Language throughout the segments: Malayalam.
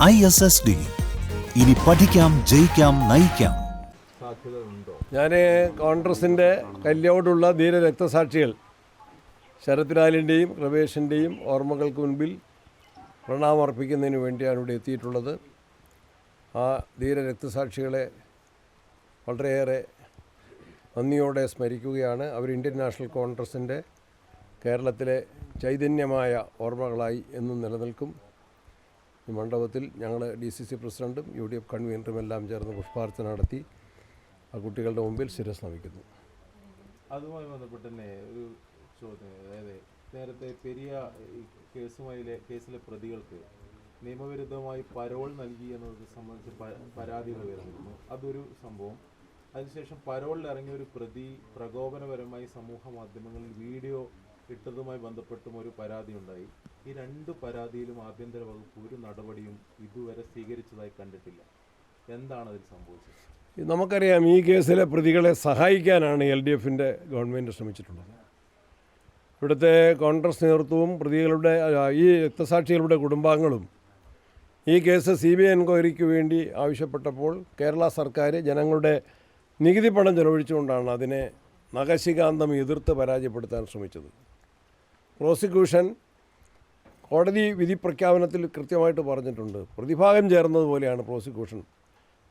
ISSD. ഇനി പഠിക്കാം, ജയിക്കാം, നയിക്കാം. ഞാൻ കോൺഗ്രസിൻ്റെ കല്യോടുള്ള ധീര രക്തസാക്ഷികൾ ശരത് ലാലിൻ്റെയും കൃപേഷിൻ്റെയും ഓർമ്മകൾക്ക് മുൻപിൽ പ്രണാമർപ്പിക്കുന്നതിന് വേണ്ടിയാണ് ഇവിടെ എത്തിയിട്ടുള്ളത്. ആ ധീര രക്തസാക്ഷികളെ വളരെയേറെ നന്ദിയോടെ സ്മരിക്കുകയാണ്. അവർ ഇന്ത്യൻ നാഷണൽ കോൺഗ്രസിൻ്റെ കേരളത്തിലെ ചൈതന്യമായ ഓർമ്മകളായി എന്നും നിലനിൽക്കും. ഈ മണ്ഡപത്തിൽ ഞങ്ങൾ DCC പ്രസിഡൻറ്റും UDF കൺവീനറും എല്ലാം ചേർന്ന് പുഷ്പാർച്ചന നടത്തി ആ കുട്ടികളുടെ മുമ്പിൽ ശിരസ് നമിക്കുന്നു. അതുമായി ബന്ധപ്പെട്ട് തന്നെ ഒരു ചോദ്യം, അതായത് നേരത്തെ പെരിയ കേസിലെ പ്രതികൾക്ക് നിയമവിരുദ്ധമായി പരോൾ നൽകി എന്നത് സംബന്ധിച്ച് പരാതികൾ വരുന്നിരുന്നു. അതൊരു സംഭവം. അതിനുശേഷം പരോളിൽ ഇറങ്ങിയ ഒരു പ്രതി പ്രകോപനപരമായി സമൂഹ മാധ്യമങ്ങളിൽ വീഡിയോ ഇട്ടതുമായി ബന്ധപ്പെട്ടും ഒരു പരാതി ഉണ്ടായി. ഈ രണ്ട് പരാതിയിലും ആഭ്യന്തര വകുപ്പ് ഒരു നടപടിയും ഇതുവരെ സ്വീകരിച്ചതായി കണ്ടിട്ടില്ല. എന്താണ് അതിൽ സംഭവിച്ചത്? നമുക്കറിയാം, ഈ കേസിലെ പ്രതികളെ സഹായിക്കാനാണ് LDFൻ്റെ ഗവൺമെൻറ് ശ്രമിച്ചിട്ടുള്ളത്. ഇവിടുത്തെ കോൺഗ്രസ് നേതൃത്വവും പ്രതികളുടെ ഈ രക്തസാക്ഷികളുടെ കുടുംബാംഗങ്ങളും ഈ കേസ് CBI എൻക്വയറിക്ക് വേണ്ടി ആവശ്യപ്പെട്ടപ്പോൾ കേരള സർക്കാർ ജനങ്ങളുടെ നികുതി പണം ചെലവഴിച്ചുകൊണ്ടാണ് അതിനെ നഖശികാന്തം എതിർത്ത് പരാജയപ്പെടുത്താൻ ശ്രമിച്ചത്. പ്രോസിക്യൂഷൻ കോടതി വിധി പ്രഖ്യാപനത്തിൽ കൃത്യമായിട്ട് പറഞ്ഞിട്ടുണ്ട്. പ്രതിഭാഗം ചേർന്നതുപോലെയാണ് പ്രോസിക്യൂഷൻ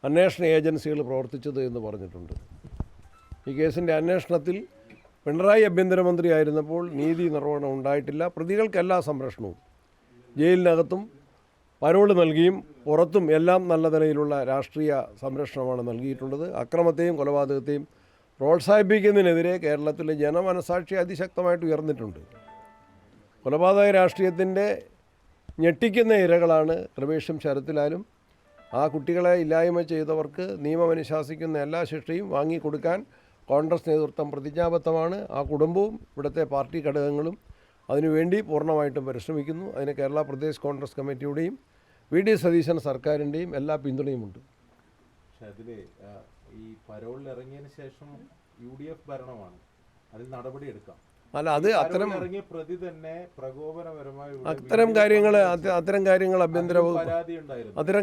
അന്വേഷണ ഏജൻസികൾ പ്രവർത്തിച്ചത് എന്ന് പറഞ്ഞിട്ടുണ്ട്. ഈ കേസിൻ്റെ അന്വേഷണത്തിൽ പിണറായി ആഭ്യന്തരമന്ത്രി ആയിരുന്നപ്പോൾ നീതി നിർവഹണം ഉണ്ടായിട്ടില്ല. പ്രതികൾക്കെല്ലാ സംരക്ഷണവും ജയിലിനകത്തും പരോള് നൽകിയും പുറത്തും എല്ലാം നല്ല നിലയിലുള്ള രാഷ്ട്രീയ സംരക്ഷണമാണ് നൽകിയിട്ടുള്ളത്. അക്രമത്തെയും കൊലപാതകത്തെയും പ്രോത്സാഹിപ്പിക്കുന്നതിനെതിരെ കേരളത്തിലെ ജനമനസാക്ഷി അതിശക്തമായിട്ട് ഉയർന്നിട്ടുണ്ട്. കൊലപാതക രാഷ്ട്രീയത്തിൻ്റെ ഞെട്ടിക്കുന്ന ഇരകളാണ് കൃപേഷും ശരത് ലാലും. ആ കുട്ടികളെ ഇല്ലായ്മ ചെയ്തവർക്ക് നിയമമനുശാസിക്കുന്ന എല്ലാ ശിക്ഷയും വാങ്ങിക്കൊടുക്കാൻ കോൺഗ്രസ് നേതൃത്വം പ്രതിജ്ഞാബദ്ധമാണ്. ആ കുടുംബവും ഇവിടുത്തെ പാർട്ടി ഘടകങ്ങളും അതിനുവേണ്ടി പൂർണ്ണമായിട്ടും പരിശ്രമിക്കുന്നു. അതിന് കേരള പ്രദേശ് കോൺഗ്രസ് കമ്മിറ്റിയുടെയും VD സതീശൻ സർക്കാരിൻ്റെയും എല്ലാ പിന്തുണയുമുണ്ട്. പക്ഷെ അതിൽ ഈ പരോളിൽ ഇറങ്ങിയതിന് ശേഷം UDF ഭരണമാണ്, അതിൽ നടപടി എടുക്കാം. അല്ല, അത് അത്തരം പ്രതി തന്നെ പ്രകോപനപരമായി അത്തരം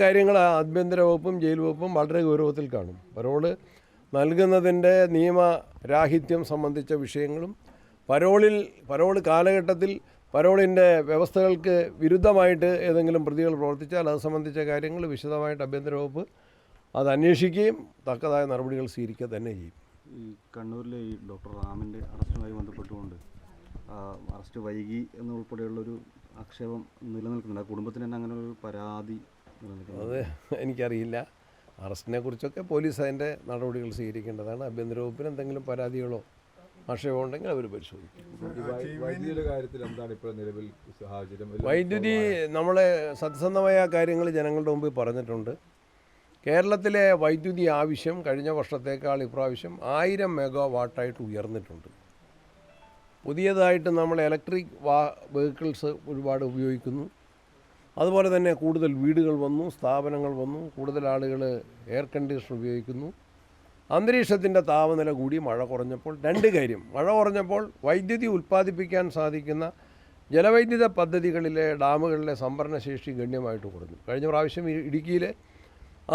കാര്യങ്ങൾ ആഭ്യന്തര വകുപ്പും ജയിൽ വകുപ്പും വളരെ ഗൗരവത്തിൽ കാണും. പരോള് നൽകുന്നതിൻ്റെ നിയമരാഹിത്യം സംബന്ധിച്ച വിഷയങ്ങളും പരോൾ കാലഘട്ടത്തിൽ പരോളിൻ്റെ വ്യവസ്ഥകൾക്ക് വിരുദ്ധമായിട്ട് ഏതെങ്കിലും പ്രതികൾ പ്രവർത്തിച്ചാൽ അത് സംബന്ധിച്ച കാര്യങ്ങൾ വിശദമായിട്ട് ആഭ്യന്തര വകുപ്പ് അത് അന്വേഷിക്കുകയും തക്കതായ നടപടികൾ സ്വീകരിക്കുക തന്നെ ചെയ്യും. ഈ കണ്ണൂരിലെ ഈ ഡോക്ടർ റാമിൻ്റെ അറസ്റ്റുമായി ബന്ധപ്പെട്ടുകൊണ്ട് അറസ്റ്റ് വൈകി എന്നുൾപ്പെടെയുള്ളൊരു ആക്ഷേപം നിലനിൽക്കുന്നുണ്ട്. ആ കുടുംബത്തിന് തന്നെ അങ്ങനെ ഒരു പരാതി നിലനിൽക്കുന്നത്? അത് എനിക്കറിയില്ല. അറസ്റ്റിനെ കുറിച്ചൊക്കെ പോലീസ് അതിൻ്റെ നടപടികൾ സ്വീകരിക്കേണ്ടതാണ്. ആഭ്യന്തര വകുപ്പിന് എന്തെങ്കിലും പരാതികളോ ആക്ഷേപം ഉണ്ടെങ്കിൽ അവർ പരിശോധിക്കും. വൈദ്യുതി നമ്മളെ സത്യസന്ധമായ കാര്യങ്ങൾ ജനങ്ങളുടെ മുമ്പിൽ പറഞ്ഞിട്ടുണ്ട്. കേരളത്തിലെ വൈദ്യുതി ആവശ്യം കഴിഞ്ഞ വർഷത്തേക്കാൾ ഇപ്രാവശ്യം 1000 മെഗാവാട്ടായിട്ട് ഉയർന്നിട്ടുണ്ട്. പുതിയതായിട്ട് നമ്മൾ ഇലക്ട്രിക് വെഹിക്കിൾസ് ഒരുപാട് ഉപയോഗിക്കുന്നു. അതുപോലെ തന്നെ കൂടുതൽ വീടുകൾ വന്നു, സ്ഥാപനങ്ങൾ വന്നു, കൂടുതൽ ആളുകൾ എയർ കണ്ടീഷണർ ഉപയോഗിക്കുന്നു. അന്തരീക്ഷത്തിൻ്റെ താപനില കൂടി മഴ കുറഞ്ഞപ്പോൾ രണ്ട് കാര്യം. മഴ കുറഞ്ഞപ്പോൾ വൈദ്യുതി ഉൽപ്പാദിപ്പിക്കാൻ സാധിക്കുന്ന ജലവൈദ്യുത പദ്ധതികളിലെ ഡാമുകളിലെ സംഭരണശേഷി ഗണ്യമായിട്ട് കുറഞ്ഞു. കഴിഞ്ഞ പ്രാവശ്യം ഇടുക്കിയിൽ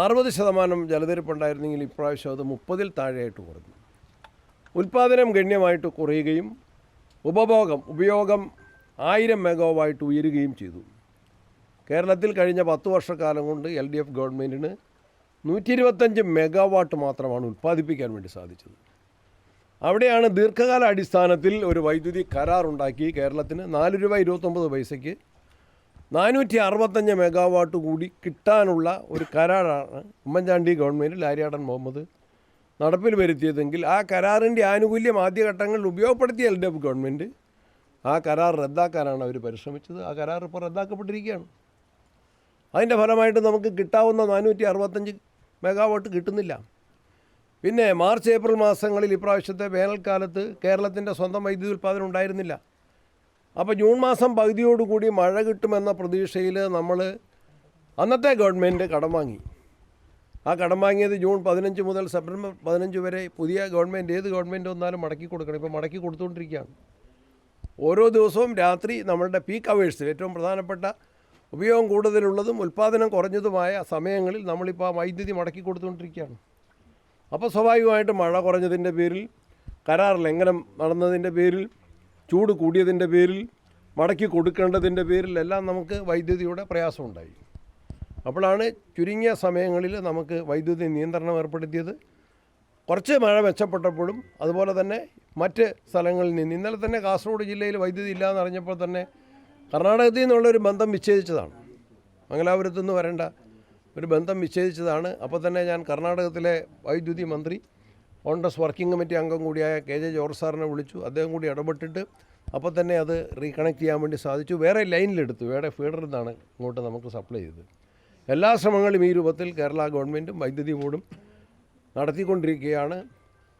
60% ജലനിരപ്പുണ്ടായിരുന്നെങ്കിൽ ഇപ്രാവശ്യം അത് 30-ൽ താഴെയായിട്ട് കുറഞ്ഞു. ഉൽപ്പാദനം ഗണ്യമായിട്ട് കുറയുകയും ഉപയോഗം 1000 മെഗാവാട്ട് ഉയരുകയും ചെയ്തു. കേരളത്തിൽ കഴിഞ്ഞ 10 വർഷക്കാലം കൊണ്ട് LDF ഗവൺമെൻറ്റിന് 125 മെഗാവാട്ട് മാത്രമാണ് ഉൽപ്പാദിപ്പിക്കാൻ വേണ്ടി സാധിച്ചത്. അവിടെയാണ് ദീർഘകാല അടിസ്ഥാനത്തിൽ ഒരു വൈദ്യുതി കരാറുണ്ടാക്കി കേരളത്തിന് 4 രൂപ 29 പൈസയ്ക്ക് 465 മെഗാവാട്ട് കൂടി കിട്ടാനുള്ള ഒരു കരാറാണ് ഉമ്മൻചാണ്ടി ഗവൺമെൻറ് ലാരിയാടൻ മുഹമ്മദ് നടപ്പിൽ വരുത്തിയതെങ്കിൽ ആ കരാറിൻ്റെ ആനുകൂല്യം ആദ്യഘട്ടങ്ങളിൽ ഉപയോഗപ്പെടുത്തിയ LDF ഗവൺമെൻറ് ആ കരാർ റദ്ദാക്കാനാണ് അവർ പരിശ്രമിച്ചത്. ആ കരാർ ഇപ്പോൾ റദ്ദാക്കപ്പെട്ടിരിക്കുകയാണ്. അതിൻ്റെ ഫലമായിട്ട് നമുക്ക് കിട്ടാവുന്ന 465 മെഗാവാട്ട് കിട്ടുന്നില്ല. പിന്നെ മാർച്ച് ഏപ്രിൽ മാസങ്ങളിൽ ഇപ്രാവശ്യത്തെ വേനൽക്കാലത്ത് കേരളത്തിൻ്റെ സ്വന്തം വൈദ്യുതി ഉൽപ്പാദനം ഉണ്ടായിരുന്നില്ല. അപ്പോൾ ജൂൺ മാസം പകുതിയോടുകൂടി മഴ കിട്ടുമെന്ന പ്രതീക്ഷയിൽ നമ്മൾ അന്നത്തെ ഗവൺമെൻറ് കടം വാങ്ങി. ആ കടം വാങ്ങിയത് ജൂൺ 15 മുതൽ സെപ്റ്റംബർ 15 വരെ പുതിയ ഗവൺമെൻറ് ഏത് ഗവൺമെൻറ് വന്നാലും മടക്കി കൊടുക്കണം. ഇപ്പോൾ മടക്കി കൊടുത്തുകൊണ്ടിരിക്കുകയാണ്. ഓരോ ദിവസവും രാത്രി നമ്മളുടെ പീക്ക് അവേഴ്സിൽ ഏറ്റവും പ്രധാനപ്പെട്ട ഉപയോഗം കൂടുതലുള്ളതും ഉൽപ്പാദനം കുറഞ്ഞതുമായ സമയങ്ങളിൽ നമ്മളിപ്പോൾ ആ വൈദ്യുതി മടക്കി കൊടുത്തുകൊണ്ടിരിക്കുകയാണ്. അപ്പോൾ സ്വാഭാവികമായിട്ട് മഴ കുറഞ്ഞതിൻ്റെ പേരിൽ, കരാർ ലംഘനം നടന്നതിൻ്റെ പേരിൽ, ചൂട് കൂടിയതിൻ്റെ പേരിൽ, മടക്കി കൊടുക്കേണ്ടതിൻ്റെ പേരിലെല്ലാം നമുക്ക് വൈദ്യുതിയുടെ പ്രയാസമുണ്ടായി. അപ്പോഴാണ് ചുരുങ്ങിയ സമയങ്ങളിൽ നമുക്ക് വൈദ്യുതി നിയന്ത്രണം ഏർപ്പെടുത്തിയത്. കുറച്ച് മഴ മെച്ചപ്പെട്ടപ്പോഴും അതുപോലെ തന്നെ മറ്റ് സ്ഥലങ്ങളിൽ നിന്ന്, ഇന്നലെ തന്നെ കാസർഗോഡ് ജില്ലയിൽ വൈദ്യുതി ഇല്ലയെന്ന് അറിഞ്ഞപ്പോൾ തന്നെ കർണാടകത്തിൽ നിന്നുള്ളൊരു ബന്ധം വിച്ഛേദിച്ചതാണ്. മംഗലാപുരത്തു നിന്ന് വരേണ്ട ഒരു ബന്ധം വിച്ഛേദിച്ചതാണ്. അപ്പോൾ തന്നെ ഞാൻ കർണാടകത്തിലെ വൈദ്യുതി മന്ത്രി, കോൺഗ്രസ് വർക്കിംഗ് കമ്മിറ്റി അംഗം കൂടിയായ KJ ജോർജ് സാറിനെ വിളിച്ചു. അദ്ദേഹം കൂടി ഇടപെട്ടിട്ട് അപ്പോൾ തന്നെ അത് റീകണക്ട് ചെയ്യാൻ വേണ്ടി സാധിച്ചു. വേറെ ലൈനിലെടുത്തു, വേറെ ഫീഡറിൽ നിന്നാണ് ഇങ്ങോട്ട് നമുക്ക് സപ്ലൈ ചെയ്തത്. എല്ലാ ശ്രമങ്ങളും ഈ രൂപത്തിൽ കേരള ഗവൺമെൻറ്റും വൈദ്യുതി ബോർഡും നടത്തിക്കൊണ്ടിരിക്കുകയാണ്.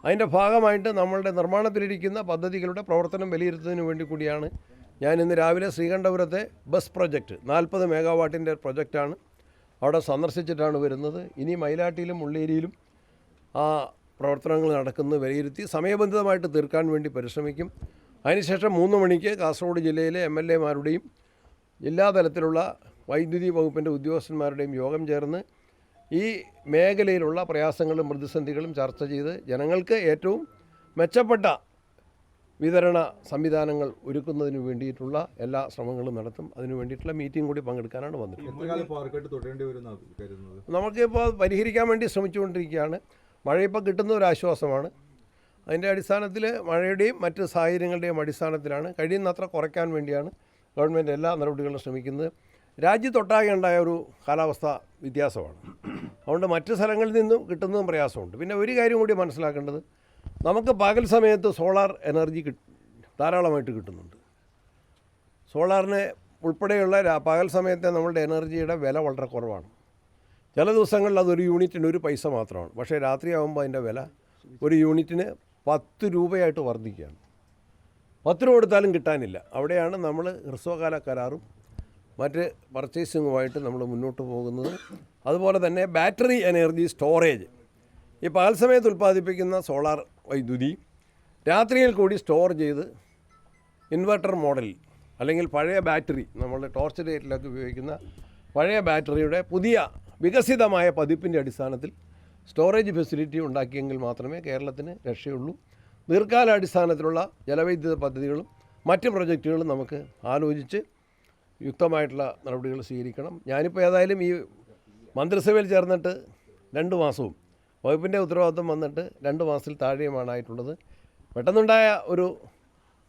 അതിൻ്റെ ഭാഗമായിട്ട് നമ്മളുടെ നിർമ്മാണത്തിലിരിക്കുന്ന പദ്ധതികളുടെ പ്രവർത്തനം വിലയിരുത്തുന്നതിന് വേണ്ടി കൂടിയാണ് ഞാൻ ഇന്ന് രാവിലെ ശ്രീകണ്ഠപുരത്തെ ബസ് പ്രൊജക്റ്റ് 40 മെഗാവാട്ടിൻ്റെ പ്രൊജക്റ്റാണ്, അവിടെ സന്ദർശിച്ചിട്ടാണ് വരുന്നത്. ഇനി മയിലാട്ടിയിലും മുള്ളേരിയിലും ആ പ്രവർത്തനങ്ങൾ നടക്കുന്നത് വിലയിരുത്തി സമയബന്ധിതമായിട്ട് തീർക്കാൻ വേണ്ടി പരിശ്രമിക്കും. അതിനുശേഷം 3 മണിക്ക് കാസർഗോഡ് ജില്ലയിലെ MLA മാരുടെയും ജില്ലാ തലത്തിലുള്ള വൈദ്യുതി വകുപ്പിൻ്റെ ഉദ്യോഗസ്ഥന്മാരുടെയും യോഗം ചേർന്ന് ഈ മേഖലയിലുള്ള പ്രയാസങ്ങളും പ്രതിസന്ധികളും ചർച്ച ചെയ്ത് ജനങ്ങൾക്ക് ഏറ്റവും മെച്ചപ്പെട്ട വിതരണ സംവിധാനങ്ങൾ ഒരുക്കുന്നതിന് വേണ്ടിയിട്ടുള്ള എല്ലാ ശ്രമങ്ങളും നടത്തും. അതിനു വേണ്ടിയിട്ടുള്ള മീറ്റിംഗ് കൂടി പങ്കെടുക്കാനാണ് വന്നിട്ടുള്ളത്. നമുക്കിപ്പോൾ പരിഹരിക്കാൻ വേണ്ടി ശ്രമിച്ചുകൊണ്ടിരിക്കുകയാണ്. മഴ ഇപ്പോൾ കിട്ടുന്ന ഒരു ആശ്വാസമാണ്. അതിൻ്റെ അടിസ്ഥാനത്തിൽ മഴയുടെയും മറ്റ് സാഹചര്യങ്ങളുടെയും അടിസ്ഥാനത്തിലാണ് കഴിയുന്നത്ര കുറയ്ക്കാൻ വേണ്ടിയാണ് ഗവൺമെൻറ് എല്ലാ നടപടികളും ശ്രമിക്കുന്നത്. രാജ്യത്തൊട്ടാകെ ഉണ്ടായ ഒരു കാലാവസ്ഥ വ്യത്യാസമാണ്. അതുകൊണ്ട് മറ്റ് സ്ഥലങ്ങളിൽ നിന്നും കിട്ടുന്നതും പ്രയാസമുണ്ട്. പിന്നെ ഒരു കാര്യം കൂടി മനസ്സിലാക്കേണ്ടത്, നമുക്ക് പകൽ സമയത്ത് സോളാർ എനർജി ധാരാളമായിട്ട് കിട്ടുന്നുണ്ട്. സോളാറിന് ഉൾപ്പെടെയുള്ള പകൽ സമയത്തെ നമ്മളുടെ എനർജിയുടെ വില വളരെ കുറവാണ്. ചില ദിവസങ്ങളിൽ അതൊരു യൂണിറ്റിന് 1 പൈസ മാത്രമാണ്. പക്ഷേ രാത്രിയാകുമ്പോൾ അതിൻ്റെ വില ഒരു യൂണിറ്റിന് 10 രൂപയായിട്ട് വർദ്ധിക്കുകയാണ്. 10 രൂപ കൊടുത്താലും കിട്ടാനില്ല. അവിടെയാണ് നമ്മൾ ഹ്രസ്വകാല കരാറും മറ്റ് പർച്ചേസിങ്ങുമായിട്ട് നമ്മൾ മുന്നോട്ട് പോകുന്നത്. അതുപോലെ തന്നെ ബാറ്ററി എനർജി സ്റ്റോറേജ്, ഈ പകൽ സമയത്ത് ഉൽപ്പാദിപ്പിക്കുന്ന സോളാർ വൈദ്യുതി രാത്രിയിൽ കൂടി സ്റ്റോർ ചെയ്ത് ഇൻവെർട്ടർ മോഡലിൽ അല്ലെങ്കിൽ പഴയ ബാറ്ററി, നമ്മൾ ടോർച്ച് ലൈറ്റിലൊക്കെ ഉപയോഗിക്കുന്ന പഴയ ബാറ്ററിയുടെ പുതിയ വികസിതമായ പതിപ്പിൻ്റെ അടിസ്ഥാനത്തിൽ സ്റ്റോറേജ് ഫെസിലിറ്റി ഉണ്ടാക്കിയെങ്കിൽ മാത്രമേ കേരളത്തിന് രക്ഷയുള്ളൂ. ദീർഘകാലാടിസ്ഥാനത്തിലുള്ള ജലവൈദ്യുത പദ്ധതികളും മറ്റ് പ്രൊജക്റ്റുകളും നമുക്ക് ആലോചിച്ച് യുക്തമായിട്ടുള്ള നടപടികൾ സ്വീകരിക്കണം. ഞാനിപ്പോൾ ഏതായാലും ഈ മന്ത്രിസഭയിൽ ചേർന്നിട്ട് 2 മാസവും വകുപ്പിൻ്റെ ഉത്തരവാദിത്വം വന്നിട്ട് 2 മാസത്തിൽ താഴെയുമാണ് ആയിട്ടുള്ളത്. പെട്ടെന്നുണ്ടായ ഒരു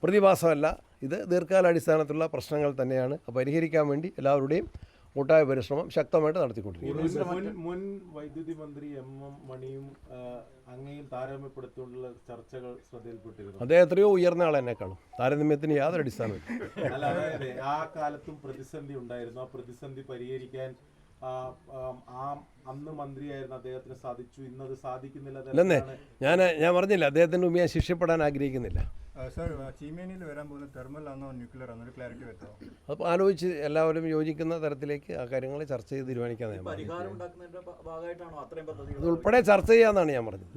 പ്രതിഭാസമല്ല ഇത്, ദീർഘകാലാടിസ്ഥാനത്തിലുള്ള പ്രശ്നങ്ങൾ തന്നെയാണ്. പരിഹരിക്കാൻ വേണ്ടി എല്ലാവരുടെയും കൂട്ടായ പരിശ്രമം ശക്തമായിട്ട് നടത്തിക്കൊണ്ടിരിക്കുന്നു. മുൻ വൈദ്യുതി മന്ത്രി MM മണിയും അങ്ങയും താരതമ്യപ്പെടുത്തിയുള്ള ചർച്ചകൾ ശ്രദ്ധയിൽപ്പെട്ടിരുന്നു. അദ്ദേഹം എത്രയോ ഉയർന്ന ആളെന്നേക്കാളും, താരതമ്യത്തിന് യാതൊരു അടിസ്ഥാനമില്ല. അല്ല, അതായത് ആ കാലത്തും പ്രതിസന്ധി ഉണ്ടായിരുന്നു. ആ പ്രതിസന്ധി പരിഹരിക്കാൻ അന്ന് മന്ത്രിയായിരുന്ന അദ്ദേഹത്തിന് സാധിച്ചു, ഇന്നത് സാധിക്കുന്നില്ല. ഞാൻ പറഞ്ഞില്ല, അദ്ദേഹത്തിൻ്റെ മുമ്പ് ഞാൻ ശിക്ഷപ്പെടാൻ ആഗ്രഹിക്കുന്നില്ല. ചീമേനിയിൽ വരാൻ പോകുന്ന തെർമൽ ആണോ ന്യൂക്ലിയർ ആണോ, ഒരു ക്ലാരിറ്റി വരുത്താം. അപ്പോൾ ആലോചിച്ച് എല്ലാവരും യോജിക്കുന്ന തരത്തിലേക്ക് ആ കാര്യങ്ങൾ ചർച്ച ചെയ്ത് തീരുമാനിക്കാൻ ഞാൻ പറഞ്ഞു. അതുൾപ്പെടെ ചർച്ച ചെയ്യാന്നാണ് ഞാൻ പറഞ്ഞത്.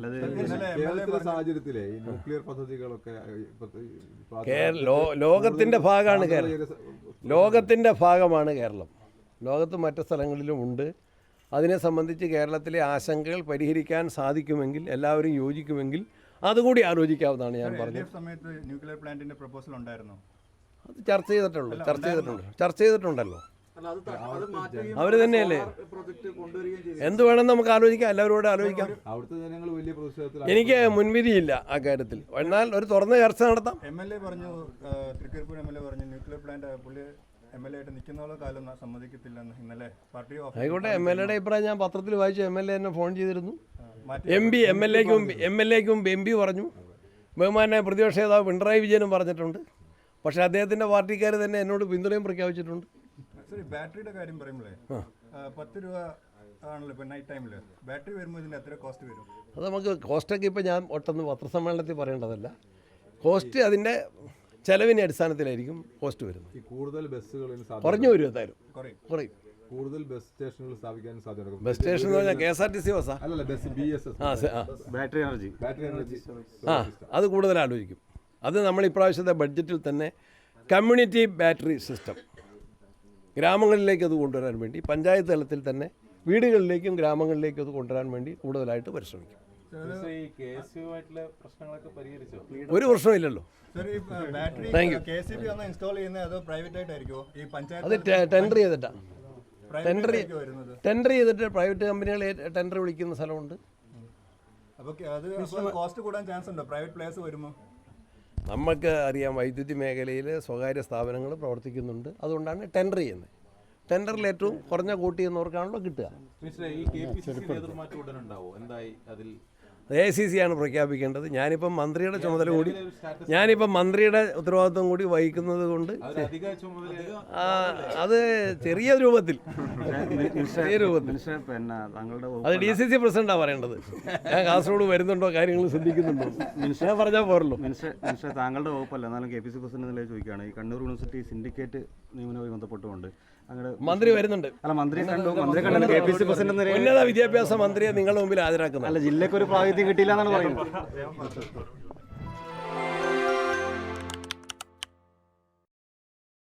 സാഹചര്യത്തിലെ ന്യൂക്ലിയർ പദ്ധതികളൊക്കെ ലോകത്തിൻ്റെ ഭാഗമാണ് കേരളം. ലോകത്തിൻ്റെ ഭാഗമാണ് കേരളം. ലോകത്ത് മറ്റ് സ്ഥലങ്ങളിലും ഉണ്ട്. അതിനെ സംബന്ധിച്ച് കേരളത്തിലെ ആശങ്കകൾ പരിഹരിക്കാൻ സാധിക്കുമെങ്കിൽ, എല്ലാവരും യോജിക്കുമെങ്കിൽ അതുകൂടി ആലോചിക്കാവുന്നതാണ് ഞാൻ പറഞ്ഞത്. സമയത്ത് ന്യൂക്ലിയർ പ്ലാന്റിന്റെ പ്രപ്പോസൽ ഉണ്ടായിരുന്നോ? അത് ചർച്ച ചെയ്തിട്ടുണ്ടല്ലോ. അവർ തന്നെയല്ലേ. എന്ത് വേണം നമുക്ക് ആലോചിക്കാം, എല്ലാവരോടും ആലോചിക്കാം. എനിക്ക് മുൻവിധിയില്ല ആ കാര്യത്തിൽ. എന്നാൽ ഒരു തുറന്ന ചർച്ച നടത്താം. MLA പറഞ്ഞു, തൃക്കരിപ്പൂർ MLA പറഞ്ഞു ന്യൂക്ലിയർ പ്ലാന്റ് പുള്ളി MLA ആയിട്ട് നിൽക്കുന്ന കാലം സമ്മതിക്കത്തില്ലെന്ന് ഇന്നലെ പാർട്ടി. ആയിക്കോട്ടെ, MLAയുടെ അഭിപ്രായം ഞാൻ പത്രത്തിൽ വായിച്ചു. MLA എന്നെ ഫോൺ ചെയ്തിരുന്നു. MLAക്കും MP പറഞ്ഞു. ബഹുമാനായ പ്രതിപക്ഷ നേതാവ് പിണറായി വിജയനും പറഞ്ഞിട്ടുണ്ട്. പക്ഷേ അദ്ദേഹത്തിൻ്റെ പാർട്ടിക്കാർ തന്നെ എന്നോട് പിന്തുണയും പ്രഖ്യാപിച്ചിട്ടുണ്ട്. ബാറ്ററിയുടെ കാര്യം പറയുമ്പോഴേ 10 രൂപ ആണല്ലോ ഇപ്പോൾ നൈറ്റ് ടൈമിൽ. ബാറ്ററി വരുമ്പോൾ ഇതിന് എത്ര കോസ്റ്റ് വരും? അത് നമുക്ക് കോസ്റ്റൊക്കെ ഇപ്പോൾ ഞാൻ ഒട്ടൊന്ന് പത്രസമ്മേളനത്തിൽ പറയേണ്ടതല്ല. കോസ്റ്റ് അതിൻ്റെ ചെലവിൻ്റെ അടിസ്ഥാനത്തിലായിരിക്കും കോസ്റ്റ് വരുന്നത്. കൂടുതൽ ബസ്സുകൾ കുറഞ്ഞു വരും, എന്തായാലും കുറയും. കൂടുതൽ ബസ് സ്റ്റേഷനുകൾ സ്ഥാപിക്കാൻ സാധ്യത. ബസ് സ്റ്റേഷൻ എന്ന് പറഞ്ഞാൽ KSRTC ബസ്സാ? ബാറ്ററി എനർജി അത് കൂടുതൽ ആലോചിക്കും. അത് നമ്മൾ ഇപ്രാവശ്യത്തെ ബഡ്ജറ്റിൽ തന്നെ കമ്മ്യൂണിറ്റി ബാറ്ററി സിസ്റ്റം, ഗ്രാമങ്ങളിലേക്ക് അത് കൊണ്ടുവരാൻ വേണ്ടി പഞ്ചായത്ത് തലത്തിൽ തന്നെ വീടുകളിലേക്കും ഗ്രാമങ്ങളിലേക്കും അത് കൊണ്ടുവരാൻ വേണ്ടി കൂടുതലായിട്ട് പരിശ്രമിക്കും. ഈ KSU-ആയിട്ടുള്ള പ്രശ്നങ്ങളൊക്കെ പരിഹരിച്ചോ? ഒരു പ്രശ്നമില്ലല്ലോ. സർ, ഈ ബാറ്ററി KCB ഒന്ന് ഇൻസ്റ്റാൾ ചെയ്യുന്നത് അതോ പ്രൈവറ്റ് ആയിട്ടായിരിക്കോ? ഈ അത് പഞ്ചായത്ത് ടെൻഡർ ചെയ്തിട്ടാണ്. വരുന്നത്. ടെൻഡർ ചെയ്തിട്ട് പ്രൈവറ്റ് കമ്പനികൾ ടെൻഡർ വിളിക്കുന്ന സ്ഥലമുണ്ട്. അപ്പോൾ അത് കോസ്റ്റ് കൂടാൻ ചാൻസ് ഉണ്ടോ പ്രൈവറ്റ് പ്ലേയേഴ്സ് വരുമ്പോൾ? നമുക്ക് അറിയാം, വൈദ്യുതി മേഖലയിൽ സ്വകാര്യ സ്ഥാപനങ്ങൾ പ്രവർത്തിക്കുന്നുണ്ട്. അതുകൊണ്ടാണ് ടെൻഡർ ചെയ്യുന്നത്. ടെൻഡറിൽ ഏറ്റവും കുറഞ്ഞ കൂട്ടി എന്നവർക്കാണല്ലോ കിട്ടുക. മിനിസ്റ്ററെ, ഈ KPCC നേതൃമാറ്റം ഉടൻ ഉണ്ടാവോ? എന്തായി അതിൽ? AICC ആണ് പ്രഖ്യാപിക്കേണ്ടത്. ഞാനിപ്പം മന്ത്രിയുടെ ചുമതല കൂടി, ഞാനിപ്പം മന്ത്രിയുടെ ഉത്തരവാദിത്വം കൂടി വഹിക്കുന്നത് കൊണ്ട് അധിക ചുമതല അത് ചെറിയ രൂപത്തിൽ ചെറിയ രൂപത്തിൽ മിനിസ്റ്റർ പിന്നെ താങ്കളുടെ അത് DCC പ്രസിഡന്റാണ് പറയേണ്ടത്. ഞാൻ കാസർഗോഡ് വരുന്നുണ്ടോ, കാര്യങ്ങൾ ശ്രദ്ധിക്കുന്നുണ്ടോ, ഞാൻ പറഞ്ഞാൽ പോരല്ലോ. മിനിസ്റ്റർ താങ്കളുടെ വകുപ്പല്ല, എന്നാലും KPCC പ്രസിഡന്റ് നിലയിൽ ചോദിക്കുകയാണ്. ഈ കണ്ണൂർ യൂണിവേഴ്സിറ്റി സിൻഡിക്കേറ്റ് നിയമനവുമായി ബന്ധപ്പെട്ടുകൊണ്ട് അങ്ങനെ മന്ത്രി വരുന്നുണ്ട്. അല്ല, മന്ത്രിയെ കണ്ടു KPCC പ്രസിഡന്റ് നിലയിൽ ഉന്നത വിദ്യാഭ്യാസ മന്ത്രിയെ നിങ്ങളുടെ മുമ്പിൽ ഹാജരാക്കുന്നത്. അല്ല, ജില്ലയ്ക്ക് ഒരു പ്രാതിനിധ്യം കിട്ടിയില്ല എന്നാണ് പറയുന്നത്.